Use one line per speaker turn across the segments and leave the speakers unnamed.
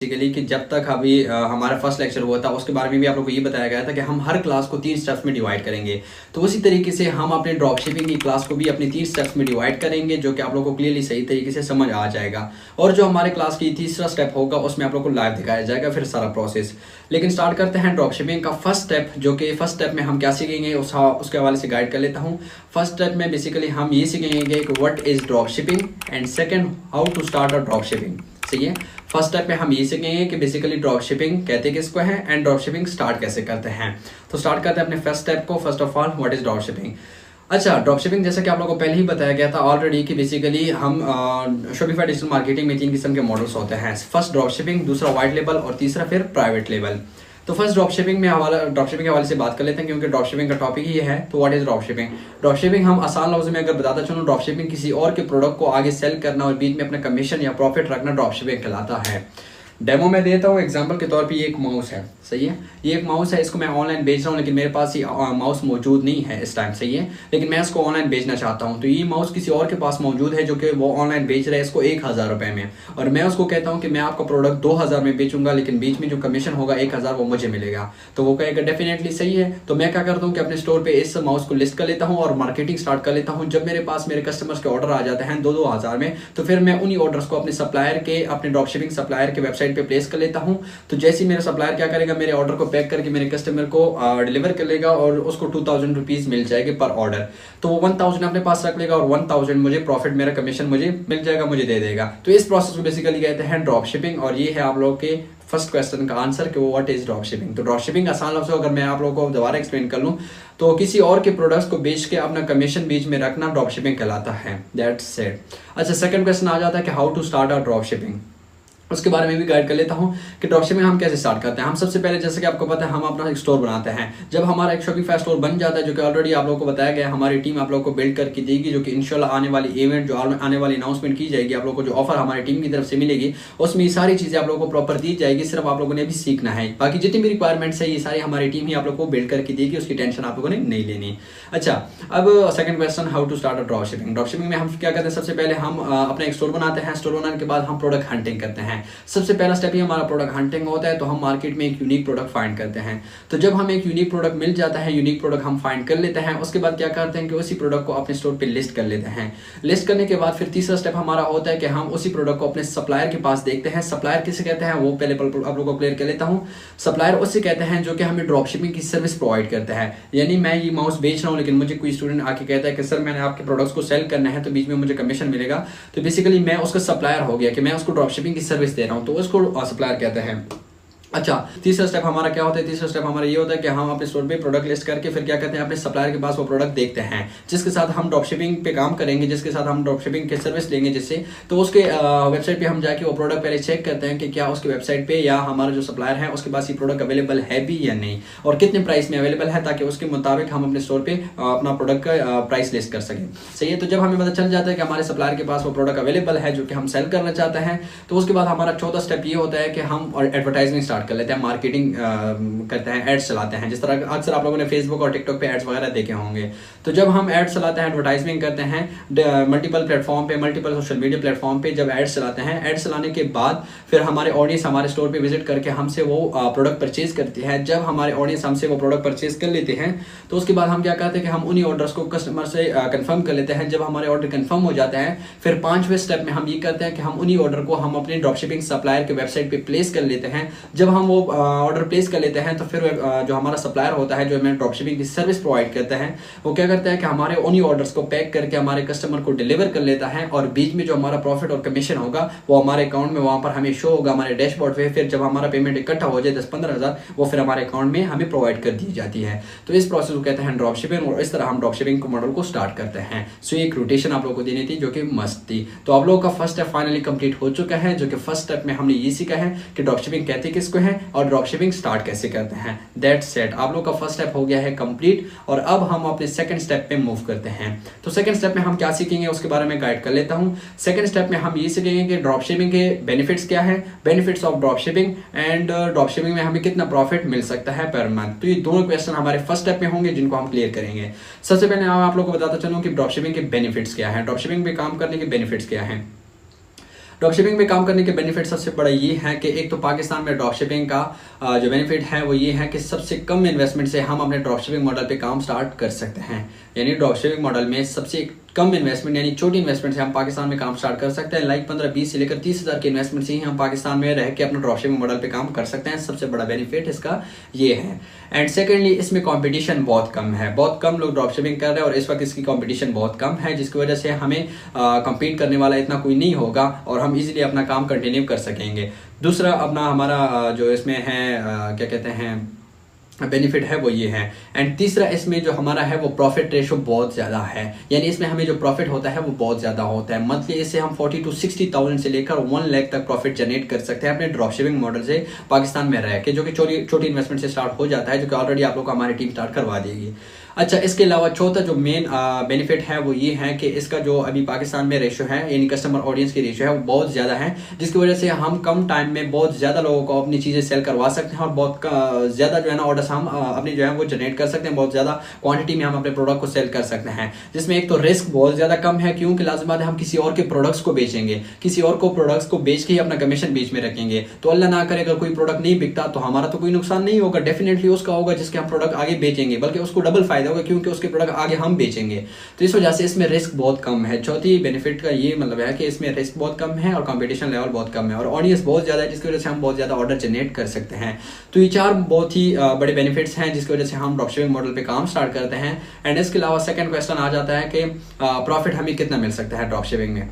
Basically कि जब तक अभी हमारा फर्स्ट लेक्चर हुआ था उसके बारे में भी आप लोगों को ये बताया गया था कि हम हर क्लास को 3 स्टेप्स में डिवाइड करेंगे। तो उसी तरीके से हम अपने ड्रॉप शिपिंग की क्लास को भी अपने 3 स्टेप्स में डिवाइड करेंगे, जो कि आप लोगों को क्लियरली सही तरीके से समझ आ जाएगा। और जो हमारे क्लास की तीसरा स्टेप होगा उसमें आप लोग को लाइव दिखाया जाएगा फिर सारा प्रोसेस। लेकिन स्टार्ट करते हैं ड्रॉप शिपिंग का फर्स्ट स्टेप, जो कि फर्स्ट स्टेप में हम क्या सीखेंगे उसके हवाले से गाइड कर लेता हूँ। फर्स्ट स्टेप में बेसिकली हम ये सीखेंगे कि what is drop shipping and second how to start a drop shipping. सही है, फर्स्ट स्टेप में हम ये सीखेंगे कि बेसिकली ड्रॉप शिपिंग कहते किसको है एंड ड्रॉप शिपिंग स्टार्ट कैसे करते हैं। तो स्टार्ट करते हैं अपने फर्स्ट स्टेप को। First of all what is drop shipping. अच्छा, ड्रॉप शिपिंग जैसा कि आप लोगों को पहले ही बताया गया था ऑलरेडी कि बेसिकली हम शॉपिफाई डिजिटल मार्केटिंग में 3 किस्म के मॉडल्स होते हैं। फर्स्ट ड्रॉप शिपिंग, दूसरा वाइट लेबल और तीसरा फिर प्राइवेट लेबल। तो फर्स्ट ड्रॉप शिपिंग के हवाले से बात कर लेते हैं, क्योंकि ड्रॉप शिपिंग का टॉपिक ही है। तो what is drop shipping. Drop shipping हम आसान लफ्ज़ में अगर बताता चलूँ, ड्रॉप शिपिंग किसी और के प्रोडक्ट को आगे सेल करना और बीच में अपना कमीशन या प्रॉफिट रखना ड्रॉप शिपिंग कहलाता है। डेमो में देता हूँ एग्जांपल के तौर पे। ये एक माउस है, सही है, ये एक माउस है, इसको मैं ऑनलाइन बेच रहा हूँ, लेकिन मेरे पास ये माउस मौजूद नहीं है इस टाइम, सही है, लेकिन मैं इसको ऑनलाइन बेचना चाहता हूँ। तो ये माउस किसी और के पास मौजूद है जो कि वो ऑनलाइन बेच रहा है इसको 1000 रुपये में, और मैं उसको कहता हूँ कि मैं आपका प्रोडक्ट 2000 में बेचूंगा, लेकिन बीच में जो कमीशन होगा 1000 वो मुझे मिलेगा। तो वो कहेगा डेफिनेटली सही है। तो मैं क्या करता हूँ कि अपने स्टोर पर इस माउस को लिस्ट कर लेता हूँ और मार्केटिंग स्टार्ट कर लेता हूँ। जब मेरे पास मेरे कस्टमर्स के ऑर्डर आ जाते हैं 2-2000 में, तो फिर मैं उन्हीं ऑर्डर्स को अपने सप्लायर के, अपने ड्रॉप शिपिंग सप्लायर के वेबसाइट पर प्लेस कर लेता हूँ। तो जैसे ही मेरा सप्लायर क्या करेगा, मेरे ऑर्डर को पैक करके मेरे कस्टमर को डिलीवर कर लेगा और उसको 2000 रुपीज मिल जाएगी पर ऑर्डर। तो वो 1000 अपने पास रख लेगा और 1000 मुझे प्रॉफिट, मेरा कमीशन मुझे मिल जाएगा, मुझे दे देगा। तो इस प्रोसेस को बेसिकली कहते हैं ड्रॉप शिपिंग। और ये है आप लोगों के फर्स्ट क्वेश्चन का आंसर कि वो व्हाट इज ड्रॉप शिपिंग। तो ड्रॉप शिपिंग आसान लफ्ज़ अगर मैं आप लोगों को दोबारा एक्सप्लेन कर लूँ तो किसी और के प्रोडक्ट्स को बेच के अपना कमीशन बीच में रखना ड्रॉप शिपिंग कहलाता है। That's it. अच्छा, सेकंड क्वेश्चन आ जाता है कि how to start a drop shipping. उसके बारे में भी गाइड कर लेता हूं कि ड्रॉप शिपिंग हम कैसे स्टार्ट करते हैं। हम सबसे पहले, जैसे कि आपको पता है, हम अपना एक स्टोर बनाते हैं। जब हमारा एक शॉपिफाई स्टोर बन जाता है, जो कि ऑलरेडी आप लोगों को बताया गया, हमारी टीम आप लोगों को बिल्ड करके देगी, जो कि इंशाल्लाह आने वाली इवेंट, जो आने वाली अनाउंसमेंट की जाएगी, आप लोगों को जो ऑफर हमारी टीम की तरफ से मिलेगी उसमें ये सारी चीज़ें आप लोगों को प्रॉपर दी जाएगी। सिर्फ आप लोगों ने भी सीखना है। बाकी जितनी भी रिक्वायरमेंट्स है ये सारी हमारी टीम ही आप लोगों को बिल्ड करके देगी, उसकी टेंशन आप लोगों ने नहीं लेनी। अच्छा, अब second question, how to start a drop shipping. Drop shipping में हम क्या करते हैं, सबसे पहले हम अपना एक स्टोर बनाते हैं। स्टोर बनाने के बाद हम प्रोडक्ट हंटिंग करते हैं। सबसे पहला स्टेप ही हमारा प्रोडक्ट हंटिंग होता है। तो हम मार्केट में एक यूनिक प्रोडक्ट फाइंड करते हैं। तो जब हमें एक यूनिक प्रोडक्ट मिल जाता है, यूनिक प्रोडक्ट हम फाइंड कर लेते हैं, उसके बाद क्या करते हैं कि उसी प्रोडक्ट को अपने स्टोर पे लिस्ट कर लेते हैं। लिस्ट करने के बाद फिर तीसरा स्टेप हमारा होता है कि हम उसी प्रोडक्ट को अपने सप्लायर के पास देखते हैं। सप्लायर किसे कहते हैं वो पहले आप लोगों को क्लियर कर लेता हूँ। सप्लायर उससे कहते हैं जो कि हमें ड्रॉप शिपिंग की सर्विस प्रोवाइड करता है। यानी मैं ये माउस बेच रहा हूँ, लेकिन मुझे कोई स्टूडेंट आके कहता है कि सर मैंने आपके प्रोडक्ट्स को सेल करना है, तो बीच में मुझे कमीशन मिलेगा। तो बेसिकली मैं उसका सप्लायर हो गया कि मैं उसको ड्रॉप शिपिंग की सर्विस दे रहा हूँ, तो उसको सप्लायर कहते हैं। अच्छा, तीसरा स्टेप हमारा क्या होता है। तीसरा स्टेप हमारा ये होता है कि हम अपने स्टोर पे प्रोडक्ट लिस्ट करके फिर क्या करते हैं, अपने सप्लायर के पास वो प्रोडक्ट देखते हैं जिसके साथ हम ड्रॉप शिपिंग पे काम करेंगे, जिसके साथ हम ड्रॉप शिपिंग की सर्विस लेंगे जिससे। तो उसके वेबसाइट पे हम जाके वो प्रोडक्ट पहले चेक करते हैं कि क्या उसकी वेबसाइट पे या हमारा जो सप्लायर है उसके पास ये प्रोडक्ट अवेलेबल है भी या नहीं, और कितने प्राइस में अवेलेबल है, ताकि उसके मुताबिक हम अपने स्टोर पर अपना प्रोडक्ट का प्राइस लिस्ट कर सकें। सही है। तो जब हमें पता चल जाता है कि हमारे सप्लायर के पास वो प्रोडक्ट अवेलेबल है जो कि हम सेल करना चाहते हैं, तो उसके बाद हमारा चौथा स्टेप ये होता है कि हम एडवर्टाइजमेंट स्टार्ट कर लेते हैं, मार्केटिंग करते हैं, एड्स चलाते हैं। जिस तरह अक्सर आप लोगों ने फेसबुक और टिकटॉक पे एड्स वगैरह देखे होंगे। तो जब हम एड्स चलाते हैं, एडवर्टाइजमेंट करते हैं मल्टीपल प्लेटफॉर्म पे, मल्टीपल सोशल मीडिया प्लेटफॉर्म पे, जब एड्स चलाते हैं, एड्स चलाने के बाद फिर हमारे ऑडियंस हमारे स्टोर पे विजिट करके हमसे वो प्रोडक्ट परचेज करती है। जब हमारे ऑडियंस हमसे वो प्रोडक्ट परचेज कर लेते हैं, तो उसके बाद हम क्या करते हैं कि हम उन्हीं ऑर्डर्स को कस्टमर से कंफर्म कर लेते हैं। जब हमारे ऑर्डर कंफर्म हो जाते हैं, फिर 5वें स्टेप में हम ये करते हैं कि हम उन्हीं ऑर्डर को हम अपने ड्रॉप शिपिंग सप्लायर के वेबसाइट पे प्लेस कर लेते हैं। जब हम वो ऑर्डर प्लेस कर लेते हैं, तो फिर जो हमारा सप्लायर होता है, जो हमें ड्रॉप शिपिंग की सर्विस प्रोवाइड करता है, वो क्या करता है कि हमारे उन्हीं ऑर्डर्स को पैक करके हमारे कस्टमर को डिलीवर कर लेता है, और बीच में जो हमारा प्रॉफिट और कमीशन होगा वो हमारे अकाउंट में वहां पर हमें शो होगा हमारे डैशबोर्ड पे। फिर जब हमारा पेमेंट इकट्ठा हो जाए 10-15 हज़ार, वो फिर हमारे अकाउंट में हमें प्रोवाइड कर दी जाती है। तो इस प्रोसेस को कहते हैं ड्रॉप शिपिंग, और इस तरह हम ड्रॉप शिपिंग मॉडल को स्टार्ट करते हैं। सो एक रोटेशन आप लोगों को देनी थी जो कि मस्त थी। तो आप लोगों का फर्स्ट स्टेप फाइनली कंप्लीट हो चुका है, जो कि फर्स्ट स्टेप में हमने ये सीखा है कि ड्रॉप शिपिंग कहते किसको है और ड्रॉप शिपिंग स्टार्ट कैसे करते हैं। दैट्स सेट, आप लोग का फर्स्ट स्टेप हो गया है कंप्लीट। और अब हम अपने सेकंड स्टेप पे मूव करते हैं। तो सेकंड स्टेप में हम क्या सीखेंगे उसके बारे में गाइड कर लेता हूं। सेकंड स्टेप में हम ये सीखेंगे कि ड्रॉप शिपिंग के बेनिफिट्स क्या है, benefits of drop shipping, and drop shipping में हमें कितना प्रॉफिट मिल सकता है पर मंथ। तो ये दोनों क्वेश्चन हमारे फर्स्ट स्टेप में होंगे जिनको हम क्लियर करेंगे। सबसे पहले आप लोगों को बताता चलूं कि ड्रॉप शिपिंग के बेनिफिट्स क्या है, ड्रॉप शिपिंग में काम करने के बेनिफिट्स क्या है। ड्रॉप शिपिंग में काम करने के बेनिफिट सबसे बड़ा ये है कि एक तो पाकिस्तान में ड्रॉप शिपिंग का जो बेनिफिट है वो ये है कि सबसे कम इन्वेस्टमेंट से हम अपने ड्रॉप शिपिंग मॉडल पे काम स्टार्ट कर सकते हैं। यानी ड्रॉप शिपिंग मॉडल में सबसे कम इन्वेस्टमेंट यानी छोटी इन्वेस्टमेंट से हम पाकिस्तान में काम स्टार्ट कर सकते हैं। लाइक 15-20 से लेकर 30,000 की इन्वेस्टमेंट से ही हम पाकिस्तान में रह के अपना ड्रॉप शिपिंग मॉडल पे काम कर सकते हैं। सबसे बड़ा बेनिफिट इसका ये है। एंड सेकेंडली इसमें कंपटीशन बहुत कम है, बहुत कम लोग ड्रॉप शिपिंग कर रहे हैं और इस वक्त इसकी कंपटीशन बहुत कम है, जिसकी वजह से हमें कम्पीट करने वाला इतना कोई नहीं होगा और हम इजीली अपना काम कंटिन्यू कर सकेंगे। दूसरा अपना हमारा जो इसमें है क्या कहते हैं बेनिफिट है वो ये है। एंड तीसरा इसमें जो हमारा है वो प्रॉफिट रेशो बहुत ज़्यादा है, यानी इसमें हमें जो प्रॉफिट होता है वो बहुत ज़्यादा होता है। मंथली इससे हम 40 to 60,000 से लेकर 1 लाख तक प्रॉफिट जनरेट कर सकते हैं अपने ड्रॉप शिपिंग मॉडल से पाकिस्तान में रह के, जो कि छोटी इन्वेस्टमेंट से स्टार्ट हो जाता है, जो कि ऑलरेडी आप लोग को हमारी टीम स्टार्ट करवा देगी। अच्छा, इसके अलावा चौथा जो मेन बेनिफिट है वो ये है कि इसका जो अभी पाकिस्तान में रेशो है यानी कस्टमर ऑडियंस की रेशो है वो बहुत ज़्यादा है, जिसकी वजह से हम कम टाइम में बहुत ज़्यादा लोगों को अपनी चीज़ें सेल करवा सकते हैं और बहुत ज़्यादा जो है ना ऑर्डर्स हम अपनी जो है वो जनरेट कर सकते हैं। बहुत ज़्यादा क्वांटिटी में हम अपने प्रोडक्ट को सेल कर सकते हैं, जिसमें एक तो रिस्क बहुत ज़्यादा कम है, क्योंकि लाज़िम बात है हम किसी और के प्रोडक्ट्स को बेचेंगे, किसी और को प्रोडक्ट्स को बेच के ही अपना कमीशन बीच में रखेंगे। तो अल्लाह ना करे अगर कोई प्रोडक्ट नहीं बिकता तो हमारा तो कोई नुकसान नहीं होगा, डेफिनेटली उसका होगा जिसके हम प्रोडक्ट आगे बेचेंगे, बल्कि उसको डबल फायदा होगा क्योंकि उसके प्रोडक्ट आगे हम बेचेंगे। तो इस वजह से इसमें रिस्क बहुत कम है। चौथी बेनिफिट का ये मतलब है कि इसमें रिस्क बहुत कम है और कंपटीशन लेवल बहुत कम है और ऑडियंस बहुत ज़्यादा है, जिसकी वजह से हम बहुत ज़्यादा ऑर्डर जनरेट कर सकते हैं। तो ये 4 बहुत ही बड़े बेनिफिट्स हैं जिसकी वजह से हम ड्रॉप शिपिंग मॉडल पे काम स्टार्ट करते हैं। एंड इसके अलावा सेकंड क्वेश्चन आ जाता है कि प्रॉफिट हमें कितना मिल सकता है ड्रॉप शिपिंग में।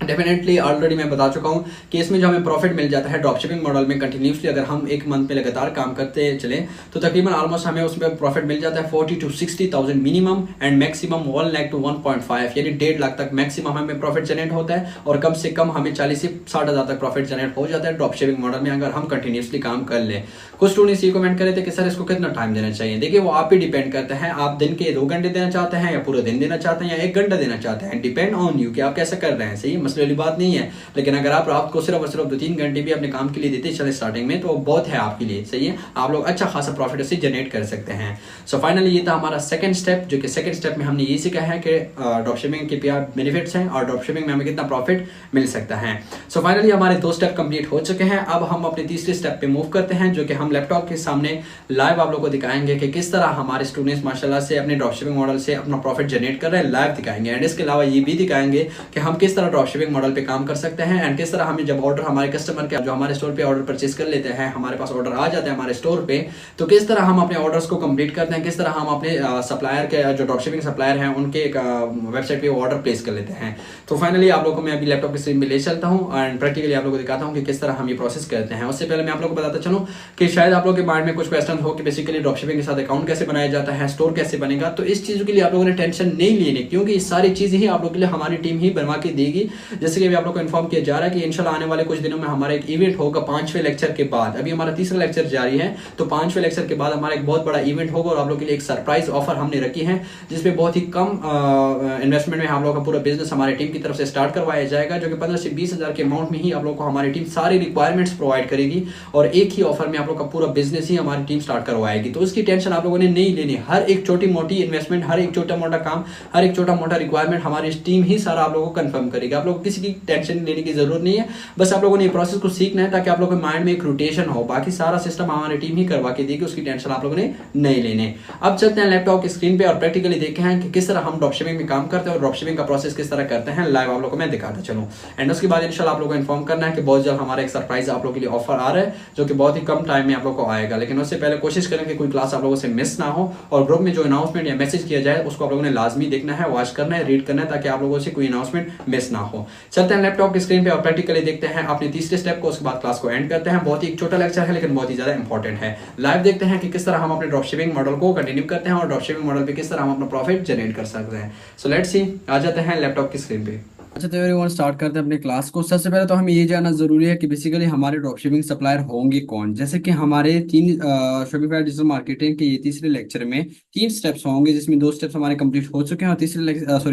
डेफिनेटली ऑलरेडी मैं बता चुका हूँ कि इसमें जो हमें प्रॉफिट मिल जाता है ड्रॉप शिपिंग मॉडल में कंटिन्यूसली अगर हम एक मंथ में लगातार काम करते चलें तो तकरीबन ऑलमोस्ट हमें उसमें प्रॉफिट मिल जाता है 40 to 60,000 minimum and maximum 1 lakh to 1.5 यानी 1.5 लाख तक मैक्सिमम हमें प्रॉफिट जनरेट होता है और कम से कम हमें 40 से 60,000 तक प्रॉफिट जनरेट हो जाता है ड्रॉप शिपिंग मॉडल में अगर हम कंटिन्यूसली काम कर लें। कुछ स्टूडेंट्स ये कमेंट करे थे कि सर इसको कितना टाइम देना चाहिए। देखिए वो आप ही डिपेंड करता है, आप दिन के 2 घंटे देना चाहते हैं या पूरा दिन देना चाहते हैं या 1 घंटा देना चाहते हैं, डिपेंड ऑन यू कि आप कैसा कर रहे हैं। सही मसले वाली बात नहीं है, लेकिन अगर आप रात को सिर्फ और सिर्फ 2-3 घंटे भी अपने काम के लिए देते चले स्टार्टिंग में तो बहुत है आपके लिए। सही है, आप लोग अच्छा खासा प्रॉफिट उससे जनरेट कर सकते हैं। सो फाइनली ये था हमारा सेकंड स्टेप, जो कि सेकंड स्टेप में हमने ये सीखा है कि ड्रॉप शिपिंग के क्या बेनिफिट्स हैं और ड्रॉप शिपिंग में हमें कितना प्रॉफिट मिल सकता है। सो फाइनली हमारे 2 स्टेप कंप्लीट हो चुके हैं। अब हम अपने तीसरे स्टेप पे मूव करते हैं, जो कि हम लैपटॉप के सामने लाइव आप लोग को दिखाएंगे कि किस तरह हमारे स्टूडेंट्स माशाल्लाह से अपने ड्रॉप शिपिंग मॉडल से अपना प्रॉफिट जनरेट कर रहे हैं, लाइव दिखाएंगे। एंड इसके अलावा ये भी दिखाएंगे कि हम किस तरह ड्रॉप शिपिंग मॉडल पे काम कर सकते हैं एंड किस तरह हमें जब ऑर्डर हमारे कस्टमर के जो हमारे स्टोर पे ऑर्डर परचेज कर लेते हैं, हमारे पास ऑर्डर आ जाते हैं हमारे स्टोर पे, तो किस तरह हम अपने ऑर्डर्स को कंप्लीट करते हैं, किस तरह हम अपने सप्लायर के जो ड्रॉप शिपिंग सप्लायर हैं उनके वेबसाइट पे ऑर्डर प्लेस कर लेते हैं। तो फाइनली आप लोगों को मैं अभी लैपटॉप की स्क्रीन पे ले चलता हूँ एंड प्रैक्टिकली आप लोगों को दिखाता हूँ कि किस तरह हम ये प्रोसेस करते हैं। उससे पहले मैं आप लोगों को बताता चलूँ कि शायद आप लोगों के माइंड में कुछ क्वेश्चन हो कि बेसिकली ड्रॉप शिपिंग के साथ अकाउंट कैसे बनाया जाता है, स्टोर कैसे बनेगा। तो इस चीज़ के लिए आप लोगों ने टेंशन नहीं लेनी, क्योंकि ये सारी चीज़ें ही आप लोगों के लिए हमारी टीम ही बनवा के देगी। जैसे कि अभी आप लोग को इन्फॉर्म किया जा रहा है कि इंशाल्लाह आने वाले कुछ दिनों में हमारा एक इवेंट होगा 5वें लेक्चर के बाद। अभी हमारा तीसरा लेक्चर जारी है, तो 5वें लेक्चर के बाद हमारा एक बहुत बड़ा इवेंट होगा और आप लोग के लिए एक सरप्राइज ऑफर हमने रखी है, जिसमें बहुत ही कम इन्वेस्टमेंट में हम लोग का पूरा बिजनेस हमारी टीम की तरफ से स्टार्ट करवाया जाएगा, जो कि 15 से 20 हज़ार के अमाउंट में ही आप लोग को हमारी टीम सारी रिक्वायरमेंट्स प्रोवाइड करेगी और एक ही ऑफर में आप लोग का पूरा बिजनेस ही हमारी टीम स्टार्ट करवाएगी। तो उसकी टेंशन आप लोगों ने नहीं लेनी। हर एक छोटी मोटी इन्वेस्टमेंट, हर एक छोटा मोटा काम, हर एक छोटा मोटा रिक्वायरमेंट हमारी टीम ही सारा आप लोगों को कंफर्म करेगी। आप लोग किसी की टेंशन लेने की जरूरत नहीं है, बस आप लोगों ने ये प्रोसेस को सीखना है ताकि आप लोगों के माइंड में एक रोटेशन हो। बाकी सारा सिस्टम हमारी टीम ही करवा के देगी, उसकी टेंशन आप लोगों ने नहीं लेने। अब चलते हैं लैपटॉप की स्क्रीन पे और प्रैक्टिकली देखते हैं कि किस तरह हम ड्रॉप शिपिंग में काम करते हैं और ड्रॉप शिपिंग का प्रोसेस किस तरह करते हैं। लाइव आप लोगों को मैं दिखाता चलूं एंड उसके बाद इंशाल्लाह आप लोगों को इन्फॉर्म करना है कि बहुत जल्द हमारा एक सरप्राइज आप लोगों के लिए ऑफर आ रहा है, जो कि बहुत ही कम टाइम में आप लोगों को आएगा। लेकिन उससे पहले कोशिश करें कि कोई क्लास आप लोगों से मिस ना हो और ग्रुप में जो अनाउंसमेंट या मैसेज किया जाए उसको आप लोगों ने लाजमी देखना है, वॉच करना है, रीड करना है, ताकि आप लोगों से कोई अनाउंसमेंट मिस ना हो। चलते हैं लैपटॉप की स्क्रीन पे और प्रैक्टिकली देखते हैं अपने तीसरे स्टेप को, उसके बाद क्लास को एंड करते हैं। बहुत ही छोटा लेक्चर है लेकिन बहुत ही ज्यादा इंपॉर्टेंट है। लाइव देखते हैं कि किस तरह हम अपने ड्रॉप शिपिंग मॉडल को कंटिन्यू करते हैं और ड्रॉप शिपिंग मॉडल पे किस तरह हम अपना प्रॉफिट जनरेट कर सकते हैं। सो लेट्स सी, आ जाते हैं लैपटॉप की स्क्रीन पे। अच्छा तो एवरीवन स्टार्ट करते हैं अपनी क्लास को। सबसे पहले तो हमें ये जानना जरूरी है कि बेसिकली हमारे ड्रॉपशिपिंग सप्लायर होंगे कौन। जैसे कि हमारे 3 शॉपिफाई डिजिटल मार्केटिंग के ये तीसरे लेक्चर में 3 स्टेप्स होंगे, जिसमें 2 स्टेप्स हमारे कंप्लीट हो चुके हैं और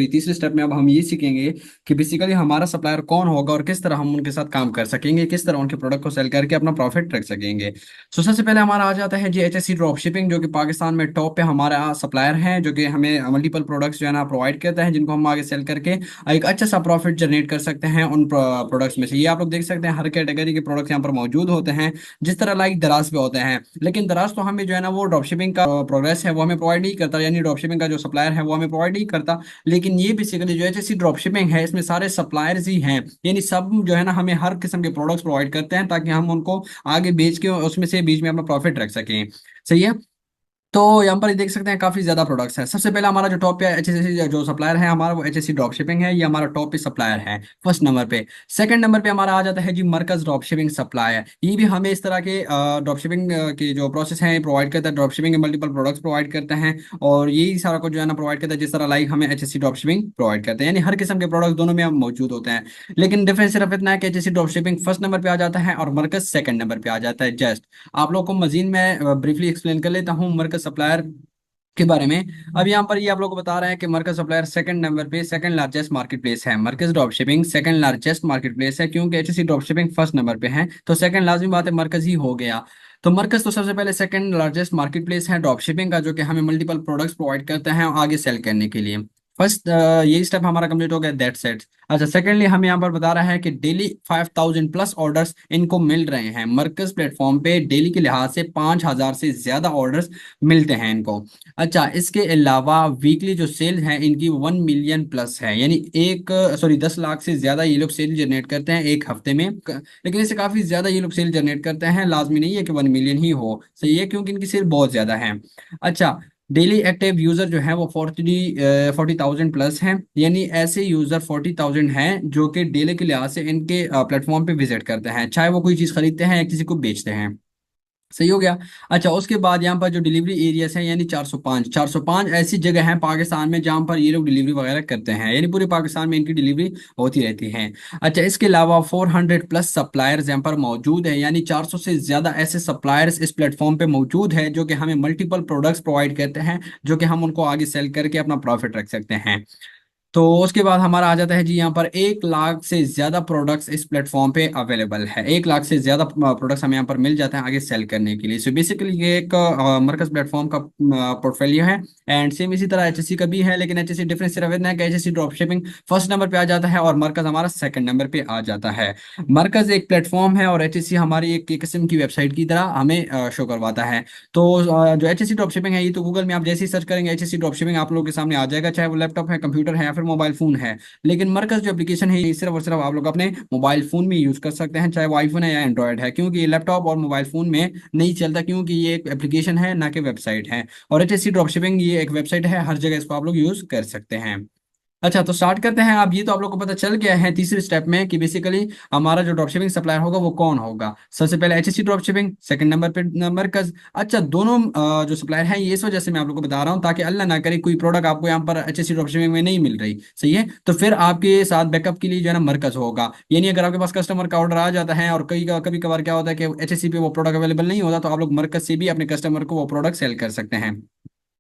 तीसरे स्टेप में अब हम ये सीखेंगे कि बेसिकली हमारा सप्लायर कौन होगा और किस तरह हम उनके साथ काम कर सकेंगे, किस तरह उनके प्रोडक्ट को सेल करके अपना प्रॉफिट रख सकेंगे। सो सबसे पहले हमारा आ जाता है जी HSC ड्रॉपशिपिंग, जो कि पाकिस्तान में टॉप पे हमारा सप्लायर है, जो कि हमें मल्टीपल प्रोडक्ट्स जो है ना प्रोवाइड करता है, जिनको हम आगे सेल करके एक अच्छा सा प्रॉफिट जनरेट कर सकते हैं उन प्रोडक्ट्स में से। ये आप लोग देख सकते हैं हर कैटेगरी के प्रोडक्ट्स यहाँ पर मौजूद होते हैं, जिस तरह लाइक दराज पे होते हैं। लेकिन दराज तो हमें जो है ना वो ड्रॉपशिपिंग का प्रोग्रेस है वो हमें प्रोवाइड नहीं करता, यानी ड्रॉपशिपिंग का जो सप्लायर है वो हमें प्रोवाइड नहीं करता। लेकिन ये बेसिकली जो एचएससी ड्रॉपशिपिंग है इसमें सारे सप्लायर्स ही हैं, यानी सब जो है ना हमें हर किस्म के प्रोडक्ट्स प्रोवाइड करते हैं ताकि हम उनको आगे बेच के उसमें से बीच में अपना प्रॉफिट रख सकें। सही है। तो यहाँ पर देख सकते हैं काफी ज्यादा प्रोडक्ट्स हैं। सबसे पहला हमारा जो टॉप पे एचएससी जो सप्लायर है हमारा वो एचएससी ड्रॉप शिपिंग है, ये हमारा टॉप पे सप्लायर है फर्स्ट नंबर पे। सेकंड नंबर पे हमारा आ जाता है जी मरकज ड्रॉप शिपिंग सप्लायर। ये भी हमें इस तरह के ड्रॉप शिपिंग के जो प्रोसेस है प्रोवाइड करता है, ड्रॉप शिपिंग के मल्टीपल प्रोडक्ट्स प्रोवाइड करते हैं और यही सारा कुछ जो है ना प्रोवाइड करता है, जिस तरह लाइक हमें एचएससी ड्रॉप शिपिंग प्रोवाइड करते हैं, यानी हर किस्म के प्रोडक्ट दोनों में मौजूद होते हैं। लेकिन डिफरेंस सिर्फ इतना है कि HSC drop shipping first number पे आ जाता है और मरकज सेकंड नंबर पे आ जाता है। जस्ट आप लोग को मजीद मैं ब्रीफली एक्सप्लेन कर लेता हूँ मरकज सप्लायर के बारे में। अब यहाँ पर ये आप लोग को बता रहे हैं कि मरकज सप्लायर सेकंड नंबर पे सेकंड लार्जेस्ट मार्केट प्लेस है। Markaz drop shipping second largest market place है, क्योंकि HSC drop shipping first number पे है तो सेकंड लाजमी बात है मरकज ही हो गया। तो मरकज तो सबसे पहले सेकंड लार्जेस्ट मार्केट प्लेस है ड्रॉप शिपिंग का, जो कि हमें मल्टीपल प्रोडक्ट्स प्रोवाइड करते हैं आगे सेल करने के लिए। फर्स्ट यही स्टेप हमारा कंप्लीट हो गया, दैट सेट। अच्छा, सेकेंडली हमें यहाँ पर बता रहा है कि डेली 5000 प्लस ऑर्डर्स इनको मिल रहे हैं मरकज प्लेटफॉर्म पे। डेली के लिहाज से 5000 से ज्यादा ऑर्डर्स मिलते हैं इनको। अच्छा, इसके अलावा वीकली जो सेल है इनकी 1 मिलियन प्लस है, यानी 10 लाख से ज्यादा ये लोग सेल जनरेट करते हैं एक हफ्ते में। लेकिन इससे काफी ज्यादा ये लोग सेल जनरेट करते हैं, लाजमी नहीं है कि 1 मिलियन ही हो। सही है, क्योंकि इनकी सेल बहुत ज्यादा है। अच्छा, डेली एक्टिव यूजर जो है वो 40,000 प्लस हैं, यानी ऐसे यूजर 40,000 हैं जो कि डेली के लिहाज से इनके प्लेटफॉर्म पे विजिट करते हैं, चाहे वो कोई चीज खरीदते हैं या किसी को बेचते हैं। सही हो गया। अच्छा, उसके बाद यहाँ पर जो डिलीवरी एरियाज हैं यानी 405 ऐसी जगह हैं पाकिस्तान में जहाँ पर ये लोग डिलीवरी वगैरह करते हैं, यानी पूरे पाकिस्तान में इनकी डिलीवरी होती रहती है। अच्छा, इसके अलावा 400 प्लस सप्लायर्स यहाँ पर मौजूद है, यानी 400 से ज्यादा ऐसे सप्लायर्स इस प्लेटफॉर्म पे मौजूद है जो कि हमें मल्टीपल प्रोडक्ट्स प्रोवाइड करते हैं, जो कि हम उनको आगे सेल करके अपना प्रॉफिट रख सकते हैं। तो उसके बाद हमारा आ जाता है जी यहाँ पर 1 लाख से ज्यादा प्रोडक्ट्स इस प्लेटफॉर्म पे अवेलेबल है। 1 लाख से ज्यादा प्रोडक्ट्स हमें यहाँ पर मिल जाते हैं आगे सेल करने के लिए। सो बेसिकली ये एक मरकज प्लेटफॉर्म का पोर्टफोलियो है एंड सेम इसी तरह एचएससी का भी है। लेकिन एचएससी डिफरेंस सिर्फ इतना है कि HSC drop shipping first number पे आ जाता है और मरकज हमारा सेकंड नंबर पे आ जाता है। मरकज एक प्लेटफॉर्म है और एचएससी हमारी एक किस्म की वेबसाइट की तरह हमें शो करवाता है। तो जो एचएससी ड्रॉप शिपिंग है ये तो गूगल में आप जैसे ही सर्च करेंगे एचएससी ड्रॉप शिपिंग आप लोगों के सामने आ जाएगा, चाहे वो लैपटॉप है, कंप्यूटर है या फिर मोबाइल फोन है। लेकिन मरकज जो एप्लीकेशन है ये सिर्फ और सिर्फ आप लोग अपने मोबाइल फोन में यूज कर सकते हैं, चाहे वो आईफोन है या एंड्रॉयड है, क्योंकि ये लैपटॉप और मोबाइल फोन में नहीं चलता, क्योंकि ये एक एप्लीकेशन है ना कि वेबसाइट है। और एचएससी ड्रॉप शिपिंग ये एक वेबसाइट है, हर जगह इसको आप लोग यूज कर सकते हैं। अच्छा, तो स्टार्ट करते हैं। अब ये तो आप लोग को पता चल गया है तीसरे स्टेप में कि बेसिकली हमारा जो ड्रॉपशिपिंग सप्लायर होगा वो कौन होगा। सबसे पहले एचएससी ड्रॉपशिपिंग, सेकंड नंबर पे मरकज। अच्छा, दोनों जो सप्लायर हैं ये इस वजह से मैं आप लोग को बता रहा हूँ ताकि अल्लाह ना करे कोई प्रोडक्ट आपको यहाँ पर एचएससी ड्रॉपशिपिंग में नहीं मिल रही। सही है, तो फिर आपके साथ बैकअप के लिए जो है ना मरकज होगा। यानी अगर आपके पास कस्टमर का ऑर्डर आ जाता है और कभी कभार क्या होता है कि एचएससी पे वो प्रोडक्ट अवेलेबल नहीं होता, तो आप लोग मरकज से भी अपने कस्टमर को वो प्रोडक्ट सेल कर सकते हैं।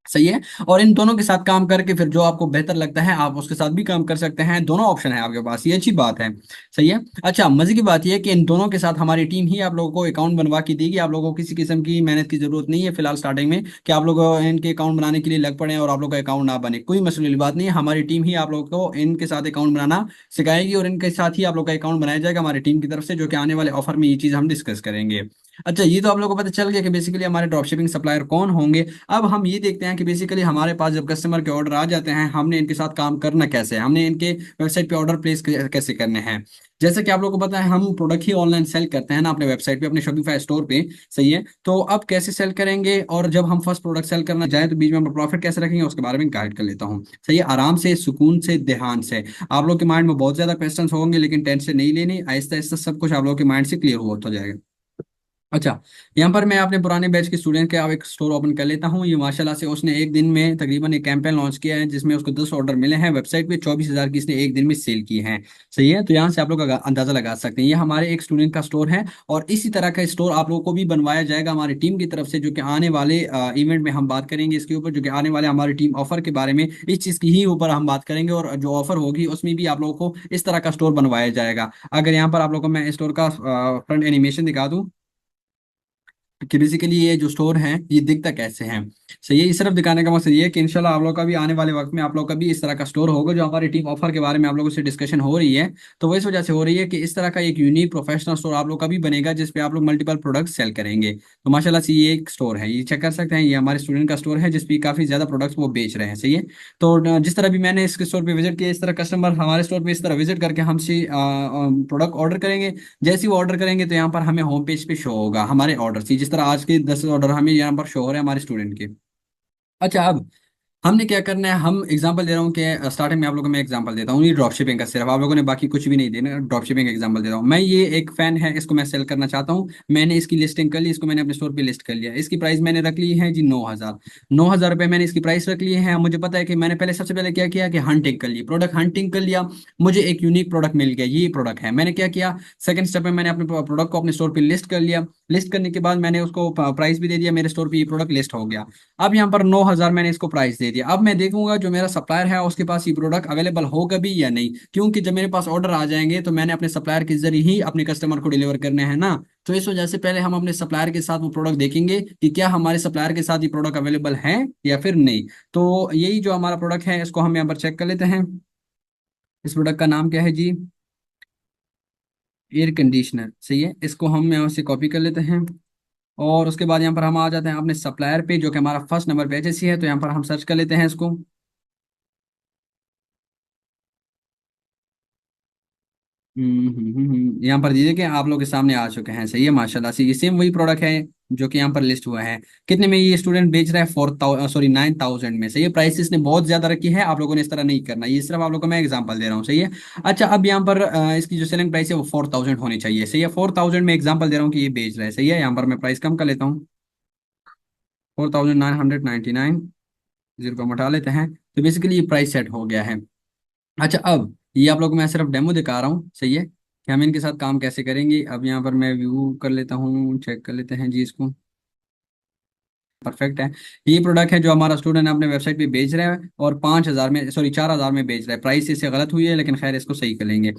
सही है। और इन दोनों के साथ काम करके फिर जो आपको बेहतर लगता है आप उसके साथ भी काम कर सकते हैं, दोनों ऑप्शन है आपके पास, ये अच्छी बात है। सही है। अच्छा, मजे की बात यह है कि इन दोनों के साथ हमारी टीम ही आप लोगों को अकाउंट बनवा के देगी। आप लोगों को किसी किस्म की मेहनत की जरूरत नहीं है फिलहाल स्टार्टिंग में कि आप लोग इनके अकाउंट बनाने के लिए लग पड़े और आप लोग का अकाउंट ना बने, कोई मसले वाली बात नहीं है। हमारी टीम ही आप लोगों को इनके साथ अकाउंट बनाना सिखाएगी और इनके साथ ही आप लोग का अकाउंट बनाया जाएगा हमारी टीम की तरफ से, जो कि आने वाले ऑफर में ये चीज हम डिस्कस करेंगे। अच्छा, ये तो आप लोगों को पता चल गया कि बेसिकली हमारे ड्रॉपशिपिंग सप्लायर कौन होंगे। अब हम ये देखते हैं कि बेसिकली हमारे पास जब कस्टमर के ऑर्डर आ जाते हैं हमने इनके साथ काम करना कैसे है, हमने इनके वेबसाइट पे ऑर्डर प्लेस कैसे करने हैं। जैसे कि आप लोगों को पता है हम प्रोडक्ट ही ऑनलाइन सेल करते हैं ना अपने वेबसाइट पे, अपने शॉपिफाई स्टोर पे। सही है, तो अब कैसे सेल करेंगे और जब हम फर्स्ट प्रोडक्ट सेल करना जाए तो बीच में हम प्रॉफिट कैसे रखेंगे उसके बारे में गाइड कर लेता हूँ। सही है, आराम से, सुकून से, ध्यान से। आप लोग के माइंड में बहुत ज्यादा क्वेश्चंस होंगे लेकिन टेंशन नहीं लेनी, आहिस्ता आहिस्ता सब कुछ आप लोग के माइंड से क्लियर हो जाएगा। अच्छा, यहाँ पर मैं अपने पुराने बैच के स्टूडेंट के अब एक स्टोर ओपन कर लेता हूँ। ये माशाल्लाह से उसने एक दिन में तकरीबन एक कैंपेन लॉन्च किया है जिसमें उसको 10 ऑर्डर मिले हैं वेबसाइट पे, 24,000 की इसने एक दिन में सेल की है। सही है, तो यहाँ से आप लोग अंदाजा लगा सकते हैं ये हमारे एक स्टूडेंट का स्टोर है। और इसी तरह का स्टोर आप लोगों को भी बनवाया जाएगा हमारी टीम की तरफ से, जो कि आने वाले इवेंट में हम बात करेंगे इसके ऊपर, जो कि आने वाले हमारी टीम ऑफर के बारे में इस चीज़ की ही ऊपर हम बात करेंगे। और जो ऑफर होगी उसमें भी आप लोगों को इस तरह का स्टोर बनवाया जाएगा। अगर यहाँ पर आप लोगों को मैं स्टोर का फ्रंट एनिमेशन दिखा दूँ कि बेसिकली ये जो स्टोर है ये दिखता कैसे है। सही है, ये सिर्फ दिखाने का मकसद ये है कि इंशाल्लाह आप लोग का भी आने वाले वक्त में आप लोग का भी इस तरह का स्टोर होगा। जो हमारी टीम ऑफर के बारे में आप लोगों से डिस्कशन हो रही है, तो वो इस वजह से हो रही है कि इस तरह का एक यूनिक प्रोफेशनल स्टोर आप लोग का भी बनेगा जिसपे आप लोग मल्टीपल प्रोडक्ट सेल करेंगे। तो माशाल्लाह से ये एक स्टोर है, ये चेक कर सकते हैं, ये हमारे स्टूडेंट का स्टोर है जिसपे काफी ज्यादा प्रोडक्ट्स वो बेच रहे हैं। सही है। तो जिस तरह भी मैंने इस स्टोर पे विजिट किया, इस तरह कस्टमर हमारे स्टोर पे इस तरह विजिट करके हमसे प्रोडक्ट ऑर्डर करेंगे। जैसे ही वो ऑर्डर करेंगे तो यहाँ पर हमें होम पेज पे शो होगा हमारे ऑर्डर, जिस तरह आज के 10 ऑर्डर हमें यहाँ पर शो हो रहे हैं हमारे स्टूडेंट के। अच्छा, अब हमने क्या करना है, हम एग्जांपल दे रहा हूँ कि स्टार्टिंग में आप लोगों को मैं एग्जांपल देता हूँ, ये ड्रॉप शिपिंग का सिर्फ आप लोगों ने बाकी कुछ भी नहीं देना, ड्रॉप शिपिंग एग्जांपल दे रहा हूँ मैं। ये एक फैन है, इसको मैं सेल करना चाहता हूँ, मैंने इसकी लिस्टिंग कर ली, इसको मैंने अपने स्टोर पे लिस्ट कर लिया। इसकी प्राइस मैंने रख ली है जी 9,000। 9,000 रुपये मैंने इसकी प्राइस रख ली है। मुझे पता है कि मैंने पहले सबसे पहले क्या किया कि हंटिंग कर ली, प्रोडक्ट हंटिंग कर लिया, मुझे एक यूनिक प्रोडक्ट मिल गया, ये प्रोडक्ट है। मैंने क्या किया, सेकंड स्टेप में मैंने अपने प्रोडक्ट को अपने स्टोर पे लिस्ट कर लिया। लिस्ट करने के बाद मैंने उसको प्राइस भी दे दिया, मेरे स्टोर पे ये प्रोडक्ट लिस्ट हो गया। अब यहाँ पर 9,000 मैंने इसको प्राइस दे दिया। अब मैं देखूंगा जो मेरा सप्लायर है उसके पास ये प्रोडक्ट अवेलेबल होगा भी या नहीं, क्योंकि जब मेरे पास ऑर्डर आ जाएंगे तो मैंने अपने सप्लायर के जरिए ही अपने कस्टमर को डिलीवर करने हैं ना। तो इस वजह से पहले हम अपने सप्लायर के साथ वो प्रोडक्ट देखेंगे कि क्या हमारे सप्लायर के साथ ये प्रोडक्ट अवेलेबल है या फिर नहीं। तो यही जो हमारा प्रोडक्ट है इसको हम यहाँ पर चेक कर लेते हैं। इस प्रोडक्ट का नाम क्या है जी, एयर कंडीशनर। सही है, इसको हम यहाँ से कॉपी कर लेते हैं। और उसके बाद यहाँ पर हम आ जाते हैं अपने सप्लायर पे, जो कि हमारा फर्स्ट नंबर पे एचएससी है। तो यहाँ पर हम सर्च कर लेते हैं इसको। यहाँ पर दीजिए कि आप लोग के सामने आ चुके हैं। सही है, माशाल्लाह से ये सेम वही प्रोडक्ट है जो कि यहाँ पर लिस्ट हुआ है। कितने में ये स्टूडेंट बेच रहा है, 9,000 में। सही है, प्राइस इसने बहुत ज्यादा रखी है, आप लोगों ने इस तरह नहीं करना, ये सिर्फ आप लोगों को मैं एग्जांपल दे रहा हूँ। सही है। अच्छा, अब यहाँ पर इसकी जो सेलिंग प्राइस है वो 4,000 होनी चाहिए। सही है, 4,000 में एग्जाम्पल दे रहा हूँ कि ये बेच रहा है। सही है, यहाँ पर मैं प्राइस कम कर लेता हूँ, 4,999, जीरो को हटा लेते हैं। तो बेसिकली ये प्राइस सेट हो गया है। अच्छा, अब ये आप लोग को मैं सिर्फ डेमो दिखा रहा हूँ। सही है, कि हम इनके साथ काम कैसे करेंगे। अब यहाँ पर मैं व्यू कर लेता हूँ, चेक कर लेते हैं जी इसको। परफेक्ट है। ये प्रोडक्ट है जो हमारा स्टूडेंट अपने वेबसाइट पे बेच रहा है और 5,000 में, सॉरी 4,000 में बेच रहा है। प्राइस इससे गलत हुई है लेकिन खैर इसको सही कर लेंगे।